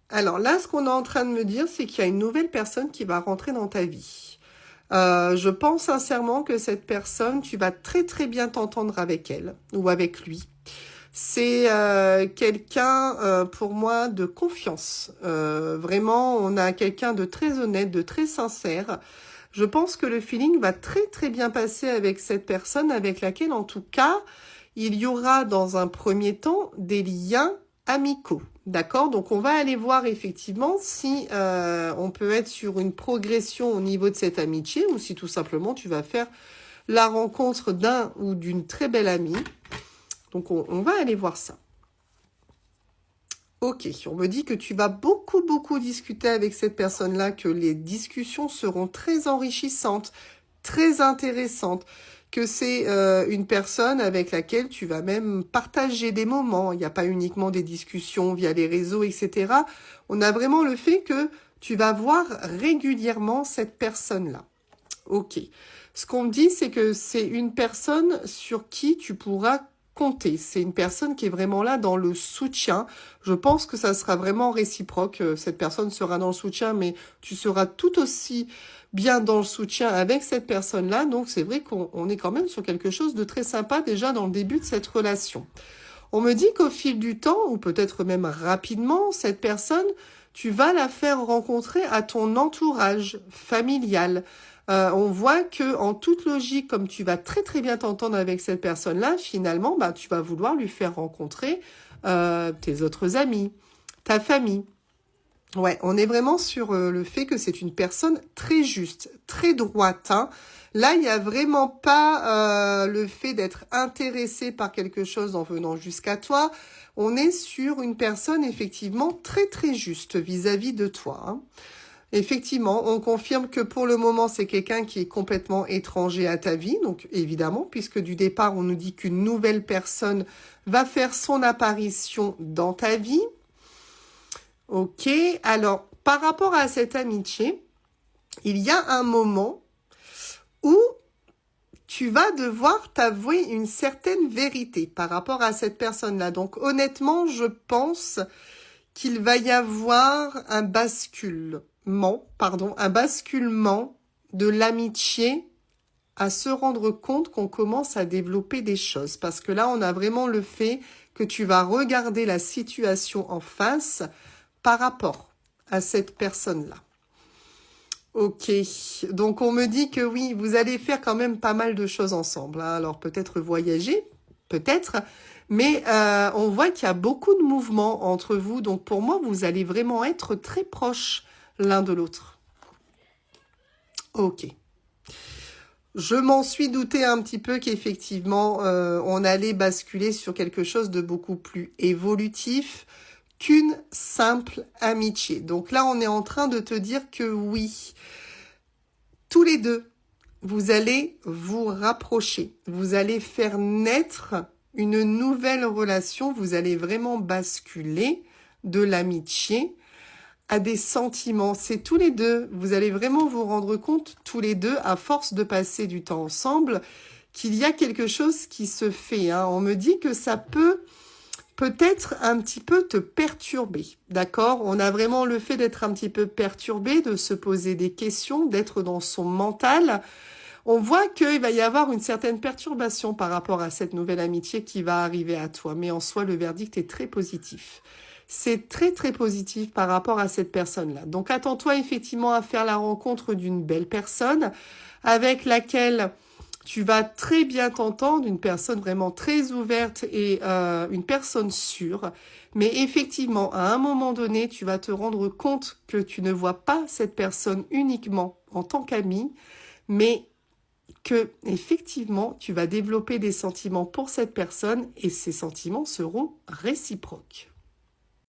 Alors là, ce qu'on est en train de me dire, c'est qu'il y a une nouvelle personne qui va rentrer dans ta vie. Je pense sincèrement que cette personne, tu vas très très bien t'entendre avec elle ou avec lui. C'est quelqu'un, pour moi, de confiance. Vraiment, on a quelqu'un de très honnête, de très sincère. Je pense que le feeling va très très bien passer avec cette personne, avec laquelle, en tout cas, il y aura dans un premier temps des liens amicaux. D'accord? Donc, on va aller voir effectivement si on peut être sur une progression au niveau de cette amitié ou si tout simplement tu vas faire la rencontre d'un ou d'une très belle amie. Donc, on va aller voir ça. Ok, on me dit que tu vas beaucoup discuter avec cette personne-là, que les discussions seront très enrichissantes, très intéressantes, que c'est une personne avec laquelle tu vas même partager des moments. Il n'y a pas uniquement des discussions via les réseaux, etc. On a vraiment le fait que tu vas voir régulièrement cette personne-là. Ok. Ce qu'on me dit, c'est que c'est une personne sur qui tu pourras compter. C'est une personne qui est vraiment là dans le soutien. Je pense que ça sera vraiment réciproque. Cette personne sera dans le soutien, mais tu seras tout aussi bien dans le soutien avec cette personne-là. Donc, c'est vrai qu'on est quand même sur quelque chose de très sympa déjà dans le début de cette relation. On me dit qu'au fil du temps, ou peut-être même rapidement, cette personne, tu vas la faire rencontrer à ton entourage familial. On voit que en toute logique, comme tu vas très très bien t'entendre avec cette personne-là, finalement, bah, tu vas vouloir lui faire rencontrer tes autres amis, ta famille. Ouais, on est vraiment sur le fait que c'est une personne très juste, très droite, hein. Là, il n'y a vraiment pas le fait d'être intéressé par quelque chose en venant jusqu'à toi. On est sur une personne effectivement très très juste vis-à-vis de toi, hein. Effectivement, on confirme que pour le moment, c'est quelqu'un qui est complètement étranger à ta vie. Donc évidemment, puisque du départ, on nous dit qu'une nouvelle personne va faire son apparition dans ta vie. Ok, alors par rapport à cette amitié, il y a un moment où tu vas devoir t'avouer une certaine vérité par rapport à cette personne-là. Donc honnêtement, je pense qu'il va y avoir un basculement de l'amitié à se rendre compte qu'on commence à développer des choses. Parce que là, on a vraiment le fait que tu vas regarder la situation en face par rapport à cette personne-là. Ok, donc on me dit que oui, vous allez faire quand même pas mal de choses ensemble, hein. Alors peut-être voyager, peut-être, mais on voit qu'il y a beaucoup de mouvements entre vous. Donc pour moi, vous allez vraiment être très proches l'un de l'autre. Ok. Je m'en suis douté un petit peu qu'effectivement, on allait basculer sur quelque chose de beaucoup plus évolutif qu'une simple amitié. Donc là, on est en train de te dire que oui, tous les deux, vous allez vous rapprocher. Vous allez faire naître une nouvelle relation. Vous allez vraiment basculer de l'amitié à des sentiments. C'est tous les deux. Vous allez vraiment vous rendre compte, tous les deux, à force de passer du temps ensemble, qu'il y a quelque chose qui se fait, hein. On me dit que ça peut-être un petit peu te perturber, d'accord? On a vraiment le fait d'être un petit peu perturbé, de se poser des questions, d'être dans son mental. On voit qu'il va y avoir une certaine perturbation par rapport à cette nouvelle amitié qui va arriver à toi. Mais en soi, le verdict est très positif. C'est très très positif par rapport à cette personne-là. Donc attends-toi effectivement à faire la rencontre d'une belle personne avec laquelle tu vas très bien t'entendre, une personne vraiment très ouverte et une personne sûre. Mais effectivement, à un moment donné, tu vas te rendre compte que tu ne vois pas cette personne uniquement en tant qu'amie, mais que effectivement, tu vas développer des sentiments pour cette personne et ces sentiments seront réciproques.